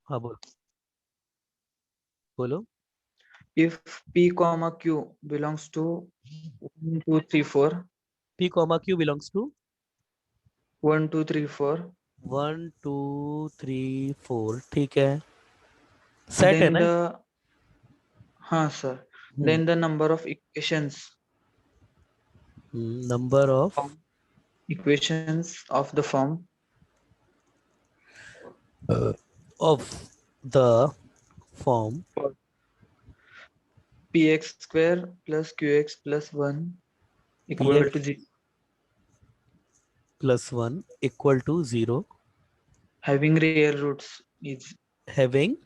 हाँ बोलो बोलो। If P comma Q belongs to 1, 2, 3, 4, P comma Q belongs to 1, 2, 3, 4, 1 2 3 4, ठीक है, सेट है then ना। the हाँ sir, hmm. then the number of equations number of form equations of the form of the form px square plus qx plus 1 P equal x to 0, plus 1 = 0, having real roots is having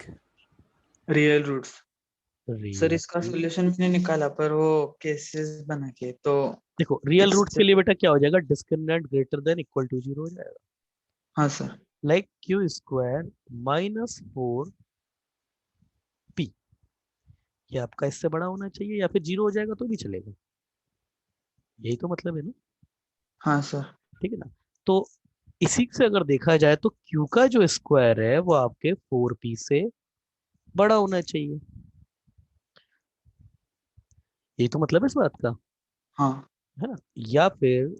real roots. Sir real. इसका solution मैंने निकाला पर वो cases बना के तो देखो real its roots के लिए बेटा क्या हो जाएगा, discriminant greater than equal to 0 हो जाएगा। हाँ सर। लाइक Q² -4 P, ये आपका इससे बड़ा होना चाहिए, या फिर 0 हो जाएगा तो भी चलेगा, यही तो मतलब है ना। हाँ सर। ठीक है ना। तो इसी से अगर देखा जाए तो Q का जो स्क्वायर है वो आपके 4P से बड़ा होना चाहिए, यही तो मतलब है इस बात का, हाँ है ना। या फिर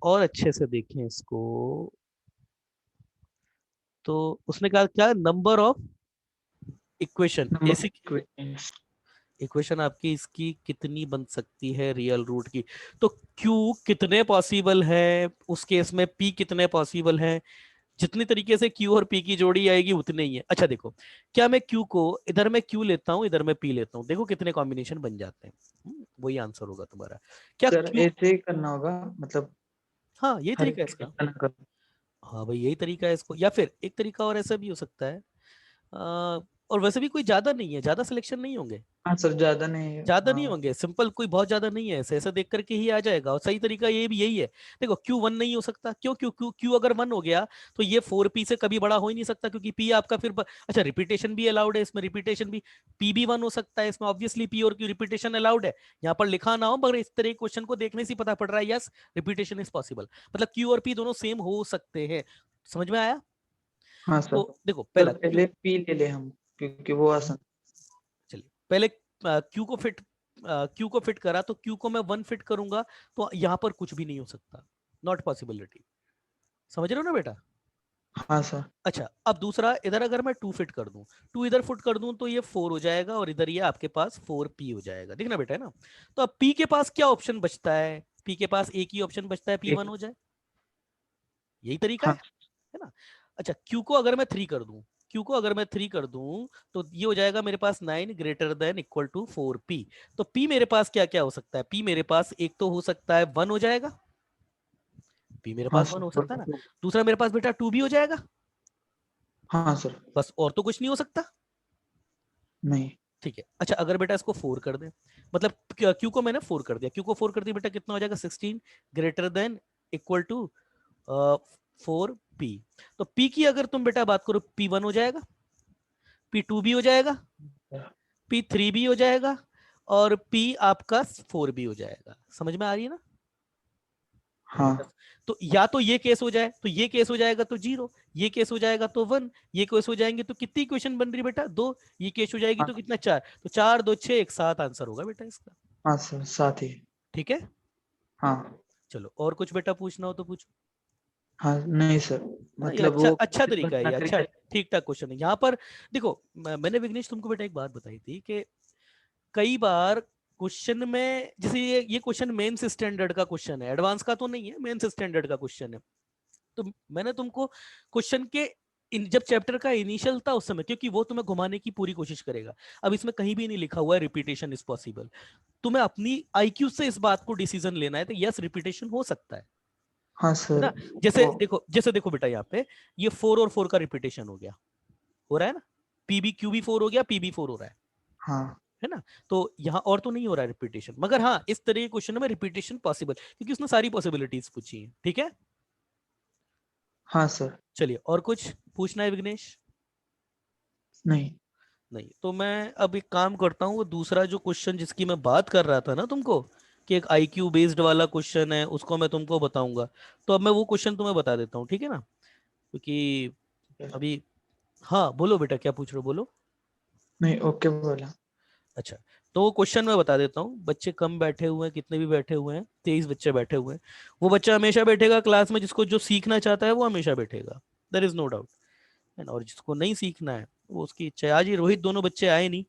और अच्छे से देखें इसको, तो उसने कहा क्या, नंबर ऑफ इक्वेशन, नंबर ऐसी इक्वेशंस। इक्वेशन आपकी इसकी कितनी बन सकती है रियल रूट की। तो Q कितने पॉसिबल है उस केस में, P कितने पॉसिबल है, जितनी तरीके से Q और P की जोड़ी आएगी उतने ही है। अच्छा देखो, क्या मैं Q को इधर मैं Q लेता हूं, इधर मैं P लेता हूं, देखो कितने कॉम्बिनेशन बन जाते हैं। वही आंसर होगा तुम्हारा। क्या सर Q, ऐसे ही करना होगा मतलब हाँ यही हर तरीका है एक इसका। ना कर। हाँ भाई यही तरीका है इसको, या फिर एक तरीका और ऐसा भी हो सकता है। अ, और वैसे भी कोई ज्यादा नहीं है, ज्यादा सिलेक्शन नहीं होंगे, हाँ सर ज्यादा नहीं। ज्यादा नहीं हाँ होंगे, सिंपल कोई बहुत ज्यादा नहीं है, ऐसे ऐसे देख करके ही आ जाएगा। और सही तरीका ये भी यही है। देखो Q1 नहीं हो सकता, क्यों, क्यू अगर 1 हो गया तो ये 4P से कभी बड़ा हो ही नहीं सकता, क्योंकि P आपका फिर अच्छा रिपीटेशन भी अलाउड है इसमें, रिपीटेशन भी P भी 1 हो सकता है इसमें, ऑब्वियसली P और Q रिपीटेशन अलाउड है। यहाँ पर लिखा ना हो मगर इस तरह क्वेश्चन को देखने से पता पड़ रहा है, यस रिपीटेशन इज पॉसिबल, मतलब Q और P दोनों सेम हो सकते हैं। समझ में आया। हाँ सर। तो देखो सर पहला Q, पहले पी ले ले हम क्योंकि वो आसान। चलिए पहले क्यू को फिट, क्यू को फिट करा तो क्यू को मैं 1 फिट करूंगा, तो यहां पर कुछ भी नहीं हो सकता, नॉट पॉसिबिलिटी। समझ रहे हो ना बेटा। हाँ सर। अच्छा अब दूसरा, इधर अगर मैं 2 फिट कर दूं, 2 इधर फुट कर दूं तो ये 4 हो जाएगा, और इधर ये आपके पास 4P हो जाएगा, देखना बेटा है ना। तो अब P के पास क्या ऑप्शन बचता है, P के पास एक ही ऑप्शन बचता है, P1 एक हो जाए, यही तरीका हाँ है ना। अच्छा Q को अगर मैं 3 कर दूं, Q को अगर मैं 3 कर दूं तो ये हो जाएगा मेरे पास 9 > 4P। तो P मेरे पास क्या क्या हो सकता है, P मेरे पास एक तो हो सकता है 1 हो जाएगा, P मेरे हाँ पास 1 सर। हो सकता है ना। दूसरा मेरे पास बेटा 2 भी हो जाएगा, हाँ सर। बस और तो कुछ नहीं हो सकता। नहीं। ठीक है, अच्छा अगर बेटा इसको 4 कर दे, मतलब Q को मैंने 4 कर दिया, Q को 4 कर दिया बेटा, कितना हो जाएगा 16 > 4P। तो P की अगर तुम बेटा बात करो, P1 हो जाएगा, P2 भी हो जाएगा, P3 भी हो जाएगा, और P आपका 4 भी हो जाएगा। समझ में आ रही है ना। अरे बेटा, हाँ तो या तो ये केस हो जाए, तो ये केस हो जाएगा तो 0, ये केस हो जाएगा तो 1, ये केस हो जाएंगे तो कितनी इक्वेशन बन रही बेटा, 2, ये केस हो जाएगी हाँ तो कितना 4, तो 4 2 6 1 7 आंसर होगा बेटा इसका। हाँ सर साथ ही। ठीक है। हाँ चलो और कुछ बेटा पूछना हो तो पूछो। हाँ नहीं सर हाँ ये मतलब अच्छा वो अच्छा तरीका है, ये अच्छा मैथमेटिकल। ठीक ठाक क्वेश्चन है यहाँ पर। देखो मैंने विघ्नेश तुमको बेटा एक बात बताई थी कि कई बार क्वेश्चन में, जैसे ये क्वेश्चन मेंस स्टैंडर्ड का क्वेश्चन है, एडवांस का तो नहीं है, मेंस स्टैंडर्ड का क्वेश्चन है। तो मैंने तुमको क्वेश्चन के जब चैप्टर का इनिशियल था उस समय, क्योंकि वो तुम्हें घुमाने की पूरी कोशिश करेगा। अब इसमें कहीं भी नहीं लिखा हुआ है रिपीटेशन इज पॉसिबल, तुम्हें अपनी आईक्यू से इस बात को डिसीजन लेना है, तो यस रिपीटेशन हो सकता हाँ है सर ना। जैसे वो देखो, जैसे देखो बेटा यहाँ पे ये 4 और 4 का रिपीटेशन हो गया, हो रहा है ना, PB QB 4 हो गया, PB 4 हो रहा हाँ है ना। तो यहाँ और तो नहीं हो रहा है रिपीटेशन, मगर हाँ इस तरह के क्वेश्चन में रिपीटेशन पॉसिबल, क्योंकि उसने सारी पॉसिबिलिटीज पूछी है। ठीक है, हाँ सर। चलिए और कुछ पूछना है विघ्नेश। नहीं। नहीं तो मैं अब एक काम करता हूँ, वो दूसरा जो क्वेश्चन जिसकी मैं बात कर रहा था ना तुमको, कि एक आईक्यू बेस्ड वाला क्वेश्चन है, उसको मैं तुमको बताऊंगा। तो अब मैं वो क्वेश्चन तुम्हें बता देता हूँ, ठीक है ना, क्योंकि अभी हाँ बोलो बेटा, क्या पूछ रहे हो, बोलो। नहीं ओके बोला। अच्छा, तो क्वेश्चन मैं बता देता हूँ। बच्चे कम बैठे हुए हैं, कितने भी बैठे हुए हैं, 23 बच्चे बैठे हुए हैं। वो बच्चा हमेशा बैठेगा क्लास में जिसको जो सीखना चाहता है वो हमेशा बैठेगा, देयर इज नो डाउट, है ना। और जिसको नहीं सीखना है वो उसकी इच्छा है। आज ये रोहित दोनों बच्चे आए नहीं,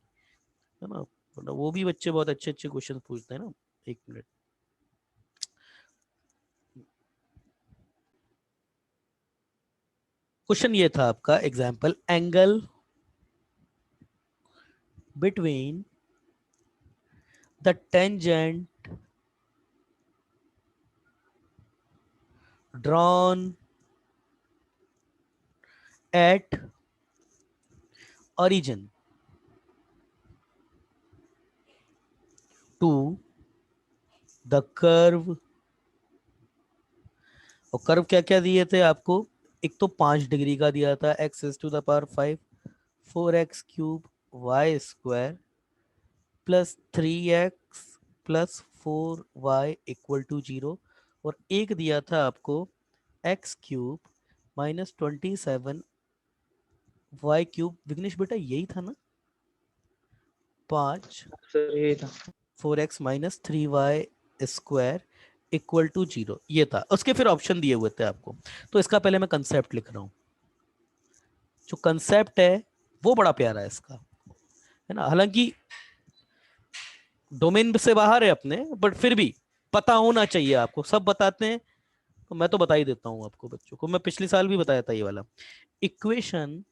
है ना, वरना वो भी बच्चे बहुत अच्छे अच्छे क्वेश्चन पूछते हैं ना। एक मिनट, क्वेश्चन ये था आपका example, angle between the tangent drawn at origin to the curve। और कर्व क्या क्या दिए थे आपको, एक तो 5 डिग्री का दिया था, x is to the power 5, 4x cube y square plus 3x plus 4y equal to 0। और एक दिया था आपको x cube minus 27 y cube. Vighnesh बेटा यही था ना, 5 सर यही था। 4x minus 3y square equal to 0, ये था। उसके फिर ऑप्शन दिए हुए थे आपको। तो इसका पहले मैं कंसेप्ट लिख रहा हूं। जो कंसेप्ट है वो बड़ा प्यारा है इसका, है ना। हालांकि डोमेन से बाहर है अपने, बट फिर भी पता होना चाहिए आपको। सब बताते हैं तो मैं तो बता ही देता हूं आपको, बच्चों को मैं पिछले साल भी बताया था ये वाला इक्वेशन।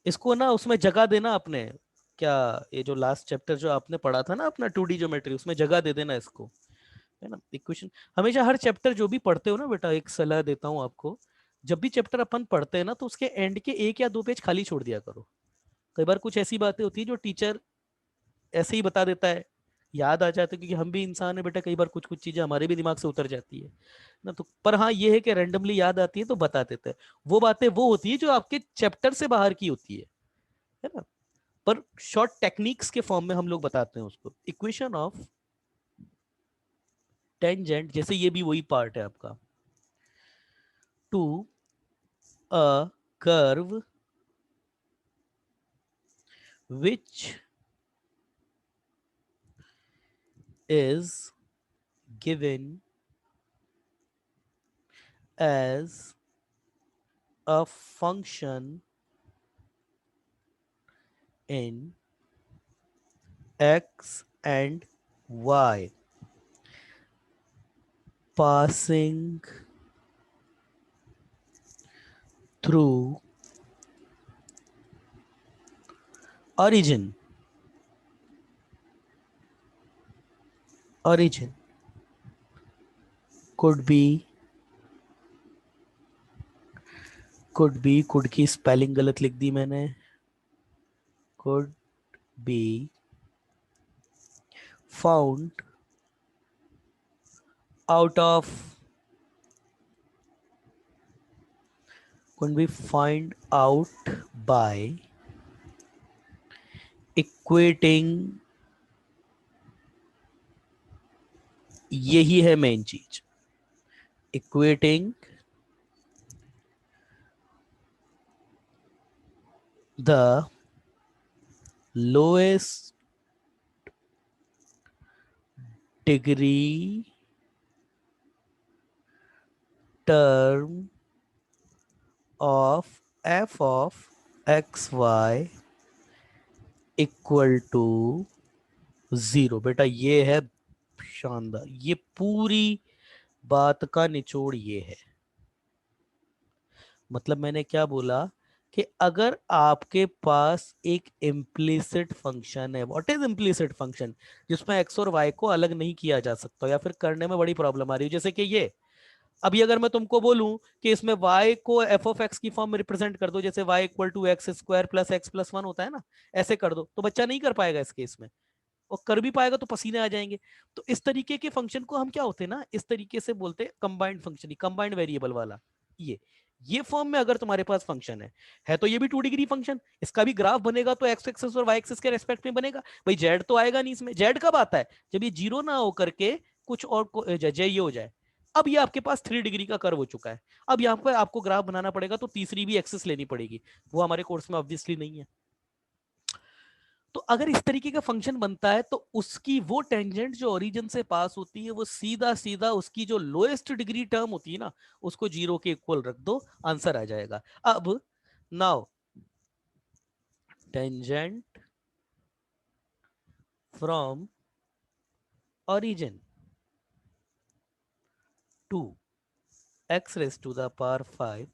इसको ना उसमें जगह देना अपने, क्या, ये जो लास्ट चैप्टर जो आपने पढ़ा था ना अपना 2D ज्योमेट्री, उसमें जगह दे देना इसको, है ना। इक्वेशन हमेशा हर चैप्टर जो भी पढ़ते हो ना बेटा, एक सलाह देता हूँ आपको, जब भी चैप्टर अपन पढ़ते हैं ना तो उसके एंड के 1 या 2 पेज खाली छोड़ दिया करो। कई बार कुछ ऐसी बातें होती है जो टीचर ऐसे ही बता देता है, याद आ जाता है, क्योंकि हम भी इंसान है बेटा, कई बार कुछ कुछ चीजें हमारे भी दिमाग से उतर जाती है ना। तो पर हाँ ये है कि रैंडमली याद आती है तो बता देते हैं। वो बातें वो होती है जो आपके चैप्टर से बाहर की होती है ना। पर शॉर्ट टेक्निक्स के फॉर्म में हम लोग बताते हैं उसको। इक्वेशन ऑफ टेंजेंट, जैसे ये भी वही पार्ट है आपका, to a curve which is given as a function in x and y passing through origin could be could की स्पेलिंग गलत लिख दी मैंने, could be found out of could be find out by equating, यही है main चीज, equating the lowest degree term of f of xy equal to 0। बेटा ये है शानदार, ये पूरी बात का निचोड़ ये है। मतलब मैंने क्या बोला कि अगर आपके पास एक इम्प्लिसिट फंक्शन है, व्हाट इज इम्प्लिसिट फंक्शन, जिसमें एक्स और वाई को अलग नहीं किया जा सकता या फिर करने में बड़ी प्रॉब्लम आ रही है, जैसे कि ये। अभी अगर मैं तुमको बोलूं कि इसमें y को एफ ऑफ एक्स की फॉर्म में रिप्रेजेंट कर दो, जैसे y equal to X square plus X plus 1 होता है ना, ऐसे कर दो, तो बच्चा नहीं कर पाएगा इस केस में। और कर भी पाएगा तो पसीने आ जाएंगे। तो इस तरीके के फंक्शन को हम क्या होते हैं ना, इस तरीके से बोलते हैं कंबाइंड फंक्शन, कंबाइंड वेरिएबल वाला। ये फॉर्म में अगर तुम्हारे पास फंक्शन है तो ये भी 2 डिग्री फंक्शन, इसका भी ग्राफ बनेगा तो एक्स एक्सेस और वाई एक्सेस के रेस्पेक्ट में बनेगा। भाई जेड तो आएगा नहीं इसमें, जेड कब आता है, जब ये जीरो ना होकर के कुछ और जय ये हो जाए। अब ये आपके पास 3 डिग्री का कर्व हो चुका है। अब यहाँ पर आपको ग्राफ बनाना पड़ेगा, तो तीसरी भी एक्सिस लेनी पड़ेगी, वो हमारे कोर्स में ऑब्वियसली नहीं है। तो अगर इस तरीके का फंक्शन बनता है तो उसकी वो टेंजेंट जो ओरिजिन से पास होती है वो सीधा सीधा उसकी जो लोएस्ट डिग्री टर्म होती है ना उसको 0 के इक्वल रख दो, आंसर आ जाएगा। अब now tangent from origin to x raised to the power 5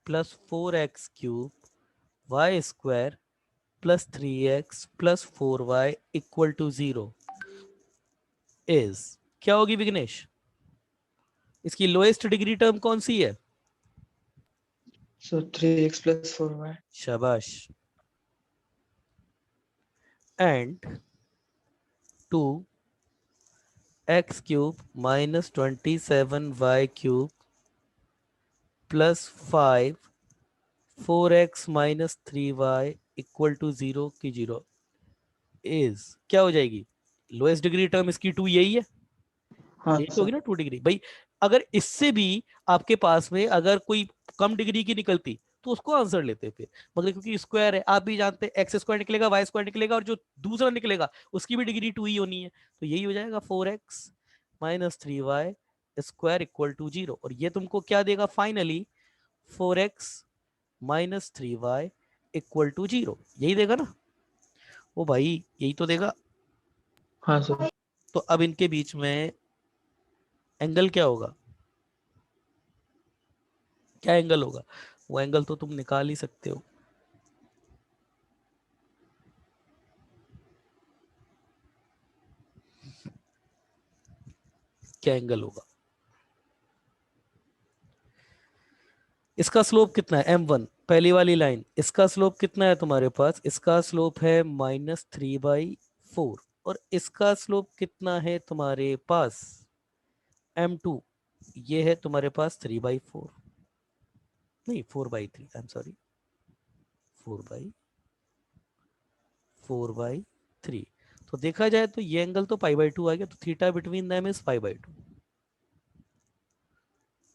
plus 4x cube y square plus 3x plus 4y equal to 0 is, क्या होगी विघ्नेश? इसकी लोएस्ट डिग्री टर्म कौन सी है? So 3x plus 4y. शाबाश। And 2x cube minus 27y cube plus 5 4x minus 3y equal to 0 की 0 is, क्या हो जाएगी? लोएस्ट डिग्री टर्म इसकी 2 यही है, हाँ यही तो होगी सर। ना 2 डिग्री भाई। अगर इससे भी आपके पास में अगर कोई कम डिग्री की निकलती तो उसको आंसर लेते फिर, मगर क्योंकि स्क्वायर है, आप भी जानते हैं एक्स स्क्वायर निकलेगा वाई स्क्वायर निकलेगा और जो दूसरा निकलेगा उसकी भी डिग्री 2 ही होनी है, तो यही हो जाएगा 4x minus 3y square equal to 0। और ये तुमको क्या देगा finally? 4x minus 3y equal to 0, यही देगा ना? ओ भाई यही तो देगा। हाँ सर। तो अब इनके बीच में एंगल क्या होगा? क्या एंगल होगा? वो एंगल तो तुम निकाल ही सकते हो। क्या एंगल होगा? इसका स्लोप कितना है? m1, पहली वाली लाइन, इसका स्लोप कितना है तुम्हारे पास? इसका स्लोप है -3/4। और इसका स्लोप कितना है तुम्हारे पास? m2, ये है तुम्हारे पास 3/4, नहीं 4/3, आई एम सॉरी, 4/3। तो देखा जाए तो ये एंगल तो π/2 आ गया, तो theta between them is π/2।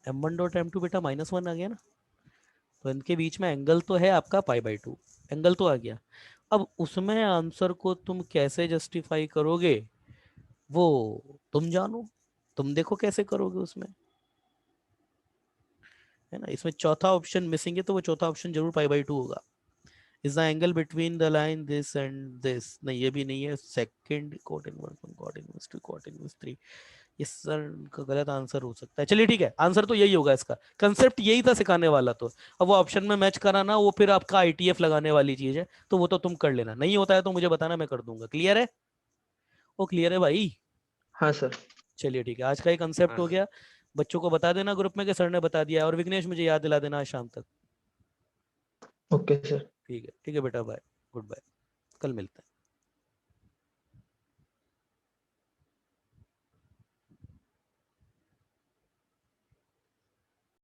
m1 dot m2 बेटा -1 आ गया ना, तो इनके बीच में एंगल तो है आपका π/2, एंगल तो आ गया। अब उसमें आंसर को तुम कैसे जस्टिफाई करोगे वो तुम जानो, तुम देखो कैसे करोगे उसमें, है ना? इसमें चौथा ऑप्शन मिसिंग है, तो वो चौथा ऑप्शन जरूर π/2 होगा। Is the angle between the line this and this, नहीं ये भी नहीं है। Second cot inverse 1 cot inverse 2 cot inverse 3, इस सर का गलत आंसर हो सकता है। चलिए ठीक है, आंसर तो यही होगा, इसका कंसेप्ट यही था सिखाने वाला। तो अब वो ऑप्शन में मैच कराना वो फिर आपका आईटीएफ लगाने वाली चीज है, तो वो तो तुम कर लेना, नहीं होता है तो मुझे बताना, मैं कर दूंगा। क्लियर है? वो क्लियर है भाई? हाँ सर। चलिए ठीक है, आज का ही कंसेप्ट हो गया। बच्चों को बता देना ग्रुप में कि सर ने बता दिया है, और विघ्नेश मुझे याद दिला देना आज शाम तक। Okay sir. ठीक है बेटा, बाय, गुड बाय, कल मिलते हैं।